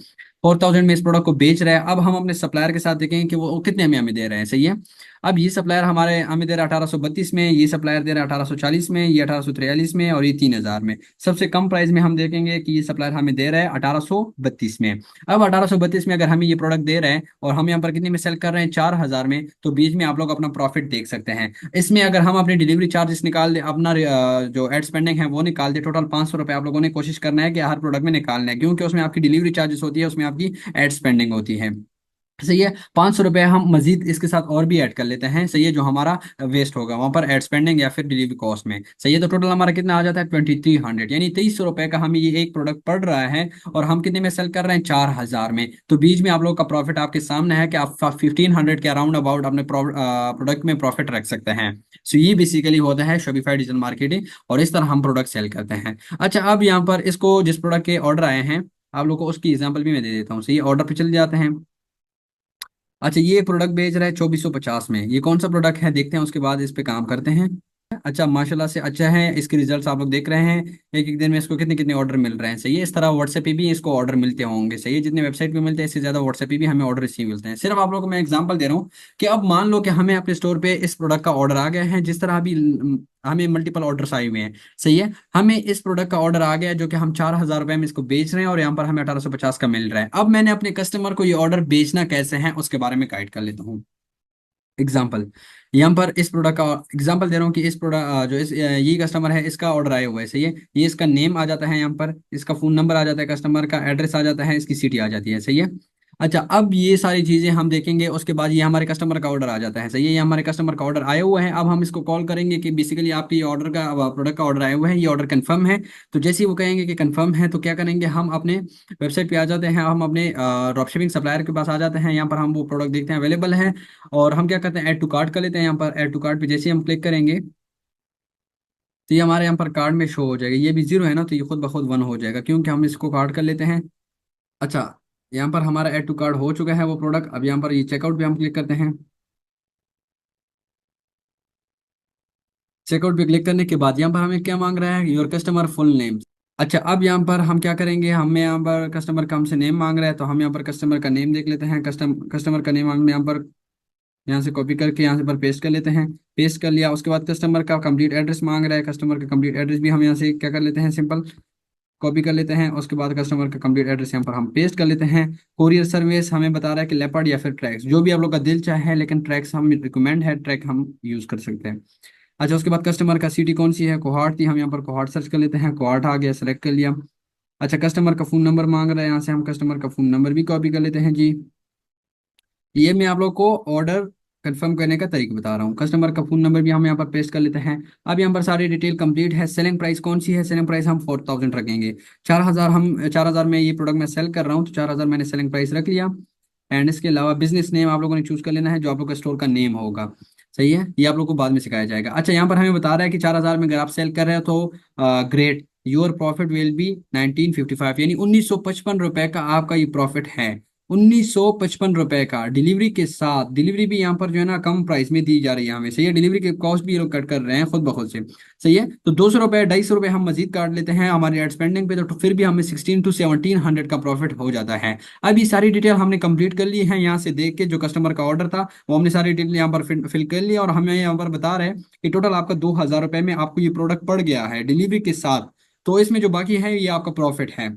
4,000 में इस प्रोडक्ट को बेच रहा है। अब हम अपने सप्लायर के साथ देखेंगे कि वो कितने में हमें दे रहे हैं। सही है, अब ये सप्लायर हमारे हमें दे रहा है 1832 में, ये सप्लायर दे रहा है 1840 में, ये 1843 में और ये 3,000 में। सबसे कम प्राइस में हम देखेंगे कि ये सप्लायर हमें दे रहा है 1832 में। अब 1832 में अगर हमें ये प्रोडक्ट दे रहे हैं और हम यहाँ पर कितने में सेल कर रहे हैं, 4,000 में, तो बीच में आप लोग अपना प्रॉफिट देख सकते हैं। इसमें अगर हम अपने डिलीवरी चार्जेस निकाल दे, अपना जो एड स्पेंडिंग है वो निकाल दे, टोटल 500 रुपये आप लोगों ने कोशिश करना है कि हर प्रोडक्ट में निकालना है, क्योंकि उसमें आपकी डिलीवरी चार्जेस होती है, उसमें आपकी एड स्पेंडिंग होती है। सही है, 500 रुपये हम मजीद इसके साथ और भी ऐड कर लेते हैं। सही है, जो हमारा वेस्ट होगा वहां पर एड स्पेंडिंग या फिर डिलीवरी कॉस्ट में। सही है, तो टोटल हमारा कितना आ जाता है, 2,300, यानी 2,300 रुपये का हमें ये एक प्रोडक्ट पड़ रहा है। और हम कितने में सेल कर रहे हैं, 4,000 में। तो बीच में आप लोग का प्रॉफिट आपके सामने है कि आप 1,500 के अराउंड अबाउट अपने प्रोडक्ट में प्रॉफिट रख सकते हैं। सो ये बेसिकली होता है शॉपिफाई डिजिटल मार्केटिंग, और इस तरह हम प्रोडक्ट सेल करते हैं। अच्छा, अब यहाँ पर इसको जिस प्रोडक्ट के ऑर्डर आए हैं आप लोग को उसकी एग्जाम्पल भी मैं दे देता हूँ। सही, ऑर्डर पे चले जाते हैं। अच्छा, ये प्रोडक्ट बेच रहा है 2,450 में, ये कौन सा प्रोडक्ट है देखते हैं, उसके बाद इस पे काम करते हैं। अच्छा, माशाल्लाह से अच्छा है, इसके रिजल्ट्स आप लोग देख रहे हैं। एक एक दिन में इसको कितने कितने ऑर्डर मिल रहे हैं। सही है, इस तरह व्हाट्सएप पे भी इसको ऑर्डर मिलते होंगे। सही है, जितने वेबसाइट पे मिलते हैं इससे ज्यादा व्हाट्सएप पे भी हमें ऑर्डर रिसीव मिलते हैं। सिर्फ आप लोगों को मैं एग्जांपल दे रहा हूँ कि अब मान लो कि हमें अपने स्टोर पे इस प्रोडक्ट का ऑर्डर आ गया है, जिस तरह अभी हमें मल्टीपल ऑर्डर्स आए हुए हैं। सही है, हमें इस प्रोडक्ट का ऑर्डर आ गया जो कि हम 4,000 रुपये में इसको बेच रहे हैं और यहाँ पर हमें 1,850 का मिल रहा है। अब मैंने अपने कस्टमर को ये ऑर्डर बेचना कैसे है उसके बारे में गाइड कर लेता हूँ। एग्जाम्पल, यहाँ पर इस प्रोडक्ट का एग्जाम्पल दे रहा हूँ कि इस प्रोडक्ट जो ये कस्टमर है इसका ऑर्डर आया हुआ है। सही है, ये इसका नेम आ जाता है, यहाँ पर इसका फोन नंबर आ जाता है, कस्टमर का एड्रेस आ जाता है, इसकी सिटी आ जाती है। सही है। अच्छा, अब ये सारी चीजें हम देखेंगे, उसके बाद ये हमारे कस्टमर का ऑर्डर आ जाता है। सही है, ये हमारे कस्टमर का ऑर्डर आया हुआ है। अब हम इसको कॉल करेंगे कि बेसिकली आपकी ऑर्डर का प्रोडक्ट का ऑर्डर आया हुआ है, ये ऑर्डर कंफर्म है। तो जैसे ही वो कहेंगे कि कंफर्म है तो क्या करेंगे, हम अपने वेबसाइट पे आ जाते हैं, हम अपने ड्रॉप शिपिंग सप्लायर के पास आ जाते हैं। यहाँ पर हम वो प्रोडक्ट देखते हैं अवेलेबल है, और हम क्या करते हैं, ऐड टू कार्ट कर लेते हैं। यहाँ पर ऐड टू कार्ट पे जैसे ही हम क्लिक करेंगे तो ये हमारे यहाँ पर कार्ड में शो हो जाएगा। ये भी जीरो है ना, तो ये खुद ब खुद 1 हो जाएगा क्योंकि हम इसको कार्ड कर लेते हैं। अच्छा, यहाँ पर हमारा ऐड टू कार्ड हो चुका है वो प्रोडक्ट। अब यहाँ पर ये चेकआउट पे हम क्लिक करते हैं। चेकआउट पे क्लिक करने के बाद यहाँ पर हमें क्या मांग रहा है, योर कस्टमर फुल नेम। अच्छा, अब यहाँ पर हम क्या करेंगे, हमें यहाँ पर कस्टमर का हमसे नेम मांग रहा है, तो हम यहाँ पर कस्टमर का नेम देख लेते हैं। कस्टमर का नेम हमने यहाँ पर यहाँ से कॉपी करके यहाँ से पर पेस्ट कर लेते हैं। पेस्ट कर लिया, उसके बाद कस्टमर का कंप्लीट एड्रेस मांग रहा है, कस्टमर का कंप्लीट एड्रेस भी हम यहाँ से क्या कर लेते हैं, सिंपल कॉपी कर लेते हैं। उसके बाद कस्टमर का कंप्लीट एड्रेस यहाँ पर हम पेस्ट कर लेते हैं। कोरियर सर्विस हमें बता रहा है कि लेपर्ड या फिर ट्रैक्स, जो भी आप लोग का दिल चाहे, लेकिन ट्रैक्स हम रिकमेंड है, ट्रैक हम यूज कर सकते हैं। अच्छा, उसके बाद कस्टमर का सिटी कौन सी है, कोहाट थी, हम यहाँ पर कोहाट सर्च कर लेते हैं, कोहाट आ गया, सेलेक्ट कर लिया। अच्छा, कस्टमर का फोन नंबर मांग रहा है, यहाँ से हम कस्टमर का फोन नंबर भी कॉपी कर लेते हैं जी। ये मैं आप लोग को ऑर्डर कंफर्म करने का तरीका बता रहा हूँ। कस्टमर का फोन नंबर भी हम यहाँ पर पेस्ट कर लेते हैं। अब यहाँ पर सारी डिटेल कंप्लीट है। सेलिंग प्राइस कौन सी है, सेलिंग प्राइस हम 4000 रखेंगे। 4000, हम 4000 में ये प्रोडक्ट मैं सेल कर रहा हूँ, तो 4000 मैंने सेलिंग प्राइस रख लिया। एंड इसके अलावा बिजनेस नेम आप लोगों ने चूज कर लेना है, जो आप लोग का स्टोर का नेम होगा। सही है, ये आप लोग को बाद में सिखाया जाएगा। अच्छा, यहाँ पर हमें बता रहा है कि 4000 में अगर आप सेल कर रहे हो तो great, your profit will be 1955, यानी 1955 रुपए का आपका ये प्रॉफिट है। 1955 रुपए का डिलीवरी के साथ। डिलीवरी भी यहाँ पर जो है ना कम प्राइस में दी जा रही है हमें। सही है, डिलीवरी के कॉस्ट भी ये लोग कट कर रहे हैं खुद ब खुद से। सही है, तो 200 रुपए 250 रुपए हम मजीद काट लेते हैं हमारे एड स्पेंडिंग पे, तो फिर भी हमें 16 to 1700 का प्रॉफिट हो जाता है। अब ये सारी डिटेल हमने कंप्लीट कर ली है। यहाँ से देख के जो कस्टमर का ऑर्डर था वो हमने सारी डिटेल यहाँ पर फिल कर लिया, और हमें यहाँ पर बता रहे हैं कि टोटल आपका 2000 रुपए में आपको ये प्रोडक्ट पड़ गया है डिलीवरी के साथ। तो इसमें जो बाकी है ये आपका प्रॉफिट है।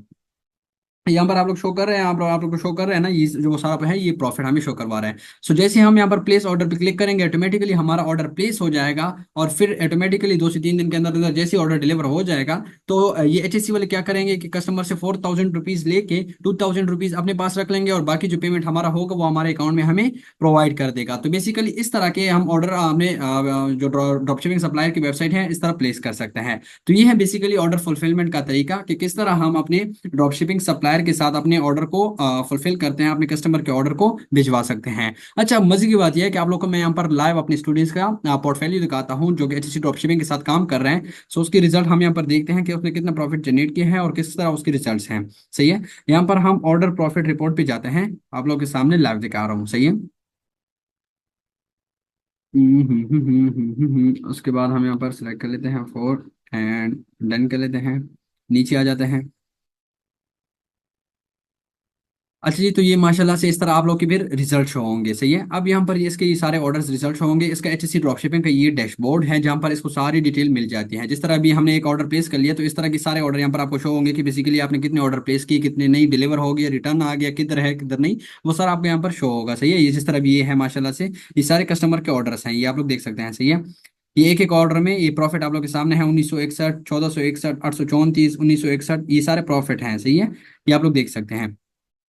यहाँ पर आप लोग शो कर रहे हैं, आप लोग को शो कर रहे हैं ना, ये जो सारा है ये प्रॉफिट हमें शो करवा रहा है। सो जैसे हम यहाँ पर प्लेस ऑर्डर पे क्लिक करेंगे, ऑटोमेटिकली हमारा ऑर्डर प्लेस हो जाएगा। और फिर ऑटोमेटिकली 2 से 3 दिन के अंदर अंदर जैसे ऑर्डर डिलीवर हो जाएगा, तो ये एचएससी वाले क्या करेंगे कि कस्टमर से 4000 रुपीज लेके 2000 रुपीज अपने पास रख लेंगे, और बाकी जो पेमेंट हमारा होगा वो हमारे अकाउंट में हमें प्रोवाइड कर देगा। तो बेसिकली इस तरह के हम ऑर्डर अपने जो ड्रॉप शिपिंग सप्लायर की वेबसाइट है इस तरह प्लेस कर सकते हैं। तो ये है बेसिकली ऑर्डर फुलफिलमेंट का तरीका, कि किस तरह हम अपने ड्रॉप शिपिंग सप्लायर के साथ अपने ऑर्डर को फुलफिल करते हैं, अपने कस्टमर के ऑर्डर को भिजवा सकते हैं। अच्छा, मजे की बात यह है कि आप लोग को मैं यहाँ पर लाइव अपने स्टूडेंट्स का पोर्टफोलियो दिखाता हूँ जो कि एचएससी ड्रॉप शिपिंग के साथ काम कर रहे हैं। सो उसके रिजल्ट हम यहाँ पर देखते हैं कि उसने कितना प्रॉफिट जनरेट किया है और किस तरह उसके रिजल्ट हैं। सही है, यहाँ पर हम ऑर्डर प्रॉफिट रिपोर्ट पे जाते हैं, आप लोग के सामने लाइव दिखा रहा हूँ। सही है। उसके बाद हम यहाँ पर सिलेक्ट कर लेते हैं फोर, एंड डन कर लेते हैं। नीचे आ जाते हैं। अच्छा जी, तो ये माशाल्लाह से इस तरह आप लोग के फिर रिजल्ट शो होंगे। सही है, अब यहाँ पर ये इसके ये सारे ऑर्डर्स रिजल्ट शो होंगे। इसका एचएससी ड्रॉपशिपिंग का ये डैशबोर्ड है जहाँ पर इसको सारी डिटेल मिल जाती है। जिस तरह अभी हमने एक ऑर्डर प्लेस कर लिया, तो इस तरह के सारे ऑर्डर यहाँ पर आपको शो होंगे कि बेसिकली आपने कितने ऑर्डर प्लेस किए, कितने नहीं डिलीवर हो गया, रिटर्न आ गया, किधर है किधर नहीं, वो सारा आपको यहाँ पर शो होगा। सही है, ये जिस तरह भी ये है माशाल्लाह से ये सारे कस्टमर के ऑर्डर्स हैं, ये आप लोग देख सकते हैं। सही है, ये एक एक ऑर्डर में ये प्रॉफिट आप लोग के सामने है। 1961, 1461, 834, 1961, ये सारे प्रॉफिट हैं। सही है, ये आप लोग देख सकते हैं।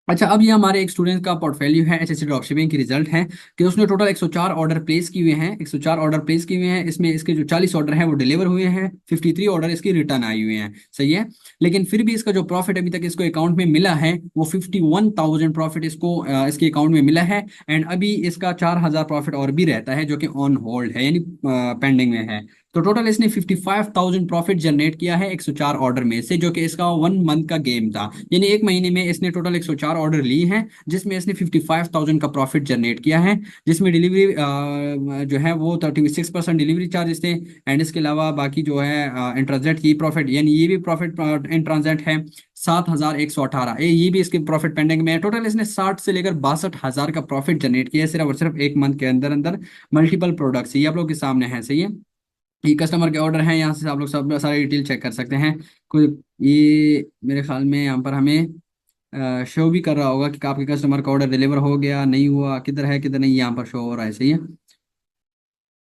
अच्छा, अब ये हमारे एक स्टूडेंट का पोर्टफोलियो है, एचएससी ड्रॉपशिपिंग की रिजल्ट है कि उसने टोटल 104 ऑर्डर प्लेस किए हुए हैं। 104 ऑर्डर प्लेस किए हुए हैं, इसमें इसके जो 40 ऑर्डर हैं वो डिलीवर हुए हैं, 53 ऑर्डर इसकी रिटर्न आए हुए हैं। सही है, लेकिन फिर भी इसका जो प्रॉफिट अभी तक इसको अकाउंट में मिला है वो 51,000 प्रॉफिट इसको इसके अकाउंट में मिला है। एंड अभी इसका 4000 प्रॉफिट और भी रहता है जो कि ऑन होल्ड है, यानी पेंडिंग में है। तो टोटल इसने 55,000 प्रॉफिट जनरेट किया है 104 ऑर्डर में से, जो कि इसका 1 मंथ का गेम था। यानी एक महीने में इसने टोटल 104 ऑर्डर ली हैं, जिसमें इसने 55,000 का प्रॉफिट जनरेट किया है। जिसमें डिलीवरी जो है वो 36% डिलीवरी चार्जेस थे। एंड इसके अलावा बाकी जो है इन ट्रांजेक्ट की प्रॉफिट, यानी ये भी प्रॉफिट इन ट्रांजेक्ट है 7118। ये भी इसके प्रॉफिट पेंडिंग में है। टोटल इसने 60 से लेकर 62,000 का प्रॉफिट जनरेट किया है सिर्फ और सिर्फ 1 मंथ के अंदर अंदर। मल्टीपल प्रोडक्ट्स ये आप लोग के सामने है। सही है, ये कस्टमर के ऑर्डर हैं, यहाँ से आप लोग सब सारे डिटेल चेक कर सकते हैं। कोई ये मेरे ख्याल में यहाँ पर हमें शो भी कर रहा होगा कि आपके कस्टमर का ऑर्डर डिलीवर हो गया नहीं हुआ, किधर है किधर नहीं, यहाँ पर शो हो रहा है। सही है,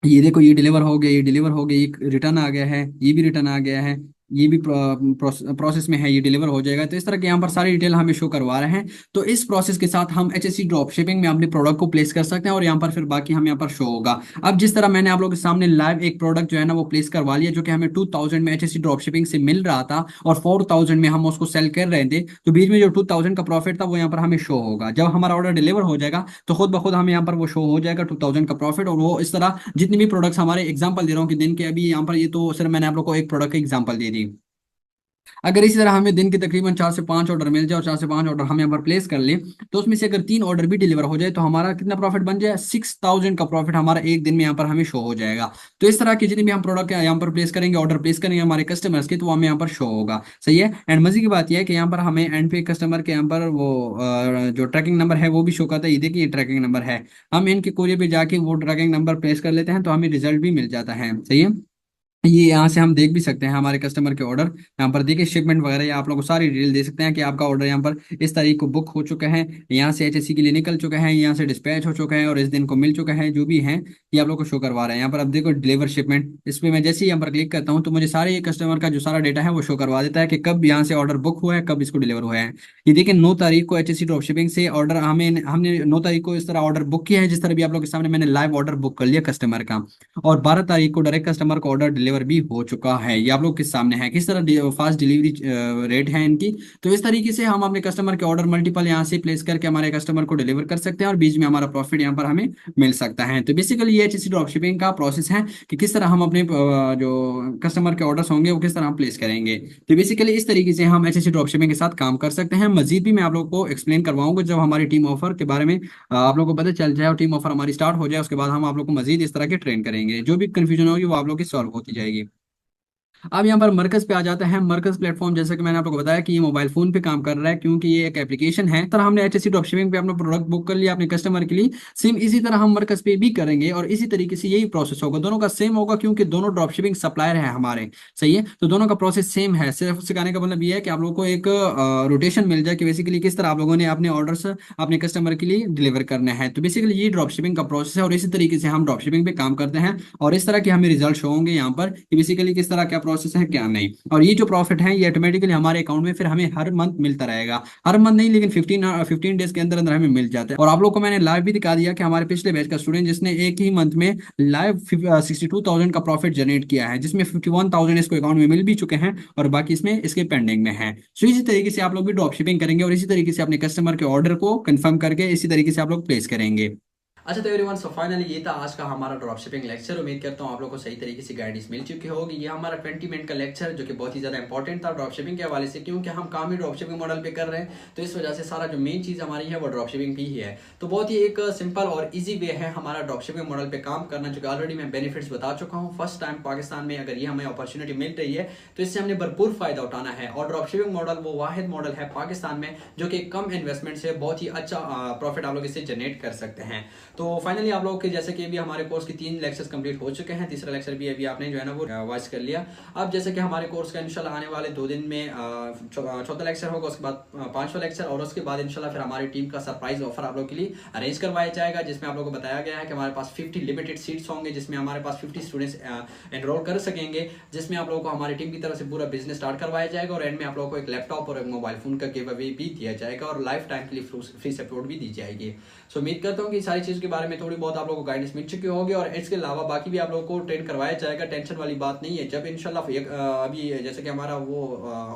ये देखो ये डिलीवर हो गया, ये डिलीवर हो गया, ये रिटर्न आ गया है, ये भी रिटर्न आ गया है, ये भी प्रोसेस में है, ये डिलीवर हो जाएगा। तो इस तरह के यहाँ पर सारी डिटेल हमें शो करवा रहे हैं। तो इस प्रोसेस के साथ हम एचएससी ड्रॉप शिपिंग में अपने प्रोडक्ट को प्लेस कर सकते हैं, और यहाँ पर फिर बाकी हम यहाँ पर शो होगा। अब जिस तरह मैंने आप लोगों के सामने लाइव एक प्रोडक्ट जो है ना वो प्लेस करवा लिया, जो कि हमें 2000 में एचएससी ड्रॉप शिपिंग से मिल रहा था, और 4000 में हम उसको सेल कर रहे थे। तो बीच में जो 2000 का प्रॉफिट था वो यहाँ पर हमें शो होगा। जब हमारा ऑर्डर डिलीवर हो जाएगा तो खुद ब खुद हमें यहाँ पर वो शो हो जाएगा 2000 का प्रॉफिट। और वो इस तरह जितनी भी प्रोडक्ट्स हमारे एग्जांपल दे रहा हूँ कि दिन के, अभी यहाँ पर ये तो सिर्फ मैंने आप लोग को एक प्रोडक्ट का एग्जांपल दे दी। अगर इसी तरह हमें दिन के तकरीबन 4 से 5 ऑर्डर मिल जाए और 4 से 5 ऑर्डर हम यहाँ पर प्लेस कर लें, तो उसमें से अगर 3 ऑर्डर भी डिलीवर हो जाए तो हमारा कितना प्रॉफिट बन जाए, 6,000 का प्रॉफिट हमारा एक दिन में यहाँ पर हमें शो हो जाएगा। तो इस तरह के जितने भी हम प्रोडक्ट यहाँ पर प्लेस करेंगे, ऑर्डर प्लेस करेंगे हमारे कस्टमर्स के, तो वो हमें यहाँ पर शो होगा। सही है। एंड मजे की बात यह है कि यहाँ पर हमें एंड पे कस्टमर के यहाँ पर वो जो ट्रैकिंग नंबर है वो भी शो करता है। ये देखिए, ये ट्रैकिंग नंबर है। हम इनके कोरियर पे जाके वो ट्रैकिंग नंबर प्लेस कर लेते हैं तो हमें रिजल्ट भी मिल जाता है। सही है। ये यहाँ से हम देख भी सकते हैं हमारे कस्टमर के ऑर्डर, यहाँ पर देखिए शिपमेंट वगैरह, या आप लोगों को सारी डिटेल दे सकते हैं कि आपका ऑर्डर यहाँ पर इस तारीख को बुक हो चुका है, यहाँ से एचएससी के लिए निकल चुका है, यहाँ से डिस्पैच हो चुका है और इस दिन को मिल चुका है, जो भी है ये आप लोग को शो करवा रहा है। यहाँ पर आप देखो डिलीवर शिपमेंट, इस पर मैं जैसे ही यहाँ पर क्लिक करता हूँ तो मुझे सारे कस्टमर का जो सारा डेटा है वो शो करवा देता है कि कब यहाँ से ऑर्डर बुक हुआ है, कब इसको डिलीवर हुआ है। ये देखिए 9 तारीख को एचएससी ड्रॉप शिपिंग से ऑर्डर हमें हमने 9 तारीख को इस तरह ऑर्डर बुक किया है, जिस तरह भी आप लोग के सामने मैंने लाइव ऑर्डर बुक कर लिया कस्टमर का। और 12 तारीख को डायरेक्ट कस्टमर को ऑर्डर डिलीवर भी हो चुका है। ये आप लोग के सामने है किस तरह फास्ट डिलीवरी रेट है इनकी। तो इस तरीके से हम अपने कस्टमर के ऑर्डर मल्टीपल यहाँ से प्लेस करके हमारे कस्टमर को डिलीवर कर सकते हैं और बीच में हमारा प्रॉफिट यहाँ पर हमें मिल सकता है। तो बेसिकली ये एचएससी ड्रॉप शिपिंग का प्रोसेस है कि किस तरह हम अपने जो कस्टमर के ऑर्डर्स होंगे वो किस तरह हम प्लेस करेंगे। तो बेसिकली इस तरीके से हम एचएससी ड्रॉप शिपिंग के साथ काम कर सकते हैं। मजीद भी मैं आप लोगों को एक्सप्लेन करवाऊंगा जब हमारी टीम ऑफर के बारे में आप लोगों को पता चल जाए और टीम ऑफर हमारी स्टार्ट हो जाए, उसके बाद हम आप लोग को मजीद इस तरह के ट्रेन करेंगे। जो भी कंफ्यूजन होगी वो आप लोग की सॉल्व होती जाएगी। अब यहाँ पर मरकज पे आ जाते हैं। मरकज प्लेटफॉर्म, जैसे कि मैंने आपको बताया कि ये मोबाइल फोन पे काम कर रहा है क्योंकि ये एक एप्लीकेशन है। तरह हमने एचएससी ड्रॉप शिपिंग पे अपना प्रोडक्ट बुक कर लिया अपने कस्टमर के लिए, सेम इसी तरह हम मरकज पे भी करेंगे और इसी तरीके से यही प्रोसेस होगा, दोनों का सेम होगा क्योंकि दोनों ड्रॉप शिपिंग सप्लायर है हमारे। सही है। तो दोनों का प्रोसेस सेम है। सिर्फ सिखाने का मतलब ये है कि आप लोगों को एक रोटेशन मिल जाए कि बेसिकली किस तरह आप लोगों ने अपने ऑर्डर्स अपने कस्टमर के लिए डिलीवर करना है। तो बेसिकली ये ड्रॉप शिपिंग का प्रोसेस है और इसी तरीके से हम ड्रॉप शिपिंग पे काम करते हैं और इस तरह के हमें रिजल्ट शो होंगे यहाँ पर कि बेसिकली किस तरह क्या प्रोसेस है क्या नहीं। और ये जो प्रॉफिट है ये ऑटोमेटिकली हमारे अकाउंट में फिर हमें हर मंथ मिलता रहेगा। हर मंथ नहीं, लेकिन 15 डेज के अंदर अंदर हमें मिल जाता है। और आप लोग को मैंने लाइव भी दिखा दिया कि हमारे पिछले बैच का स्टूडेंट जिसने एक ही मंथ में लाइव 62,000 का प्रॉफिट जनरेट किया है, जिसमें 51,000 इसको अकाउंट में मिल भी चुके हैं और बाकी इसमें इसके पेंडिंग में है। सो इसी तरीके से आप लोग भी ड्रॉप शिपिंग करेंगे और इसी तरीके से अपने कस्टमर के ऑर्डर को कंफर्म करके इसी तरीके से आप लोग प्लेस करेंगे। अच्छा तो एवरीवन, सो फाइनली ये था आज का हमारा ड्रॉप शिपिंग लेक्चर। उम्मीद करता हूँ आप लोगों को सही तरीके से गाइडेंस मिल चुकी होगी। ये हमारा 20 मिनट का लेक्चर जो कि बहुत ही ज्यादा इंपॉर्टेंट था ड्रॉप शिपिंग के हवाले से, क्योंकि हम काम ही ड्रॉप शिपिंग मॉडल पे कर रहे हैं। तो इस वजह से सारा जो मेन चीज हमारी है वो ड्रॉप शिपिंग भी ही है। तो बहुत ही एक सिंपल और ईजी वे है हमारा ड्रॉप शिपिंग मॉडल पे काम करना, जो कि ऑलरेडी मैं बेनिफिट्स बता चुका हूँ। फर्स्ट टाइम पाकिस्तान में अगर ये हमें अपॉर्चुनिटी मिल रही है तो इससे हमने भरपूर फायदा उठाना है। और ड्रॉप शिपिंग मॉडल वो वाहिद मॉडल है पाकिस्तान में जो कि कम इन्वेस्टमेंट से बहुत ही अच्छा प्रॉफिट आप लोग इससे जनरेट कर सकते हैं। तो फाइनली आप लोग के जैसे कि अभी हमारे कोर्स की 3 लेक्चर्स कंप्लीट हो चुके हैं, तीसरा लेक्चर भी अभी आपने जो है ना वो वॉच कर लिया। अब जैसे कि हमारे कोर्स का इंशाल्लाह आने वाले 2 दिन में चौथा लेक्चर होगा, उसके बाद 5वां लेक्चर और उसके बाद इंशाल्लाह फिर हमारी टीम का सरप्राइज ऑफर आप लोग के लिए अरेंज करवाया जाएगा, जिसमें आप लोगों को बताया गया है कि हमारे पास 50 लिमिटेड सीट्स होंगे, जिसमें हमारे पास 50 स्टूडेंट्स एनरोल कर सकेंगे, जिसमें आप लोगों को हमारी टीम की तरफ से पूरा बिजनेस स्टार्ट करवाया जाएगा और एंड में आप लोगों को एक लैपटॉप और एक मोबाइल फोन का गिव अवे भी दिया जाएगा और लाइफ टाइम के लिए फ्री सपोर्ट भी दी जाएगी। सो उम्मीद करता हूँ कि सारी चीज के बारे में थोड़ी बहुत आप लोगों को गाइडेंस मिल चुकी होगी और इसके अलावा बाकी भी आप लोगों को ट्रेन करवाया जाएगा। टेंशन वाली बात नहीं है। जब इंशाल्लाह अभी जैसे कि हमारा वो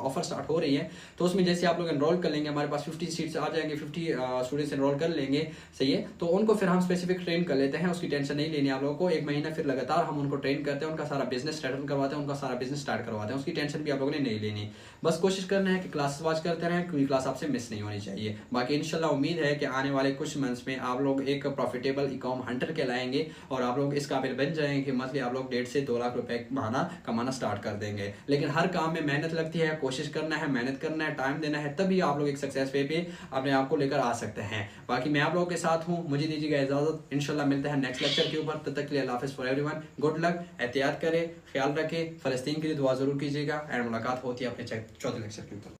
ऑफर स्टार्ट हो रही है तो उसमें जैसे आप लोग एनरोल कर लेंगे, हमारे पास 50 सीट्स आ जाएंगे, 50 स्टूडेंट्स एनरोल कर लेंगे। सही है। तो उनको फिर हम स्पेसिफिक ट्रेन कर लेते हैं, उसकी टेंशन नहीं लेनी आप लोगों को। 1 महीना फिर लगातार हम उनको ट्रेन करते हैं, उनका सारा बिजनेस सेटल करवाते हैं, उनका सारा बिजनेस स्टार्ट करवाते हैं, उसकी टेंशन भी आप लोगों ने नहीं लेनी। बस कोशिश करना है कि क्लास वॉच करते रहें, कोई क्लास आपसे मिस नहीं होनी चाहिए। बाकी इंशाल्लाह उम्मीद है कि आने वाले कुछ मंथ्स में आप लोग एक प्रॉफिटेबल इकॉम हंटर कहलाएंगे और आप लोग इस काबिल बन जाएंगे कि मंथली आप लोग 1.5 से 2 लाख रुपए महीना कमाना स्टार्ट कर देंगे। लेकिन हर काम में मेहनत लगती है, कोशिश करना है, मेहनत करना है, टाइम देना है, तभी आप लोग एक सक्सेस वे पे अपने आप को लेकर आ सकते हैं। बाकी मैं आप लोगों के साथ हूँ, मुझे दीजिएगा इजाजत। इंशाल्लाह मिलते हैं नेक्स्ट लेक्चर के ऊपर। तब तक के लिए अल्लाह हाफिज़ फॉर एवरीवन। गुड लक, एहतियात करें, ख्याल रखें, फलस्तीन के लिए दुआ जरूर कीजिएगा एंड मुलाकात होती है अपने चौथे लेक्चर के ऊपर।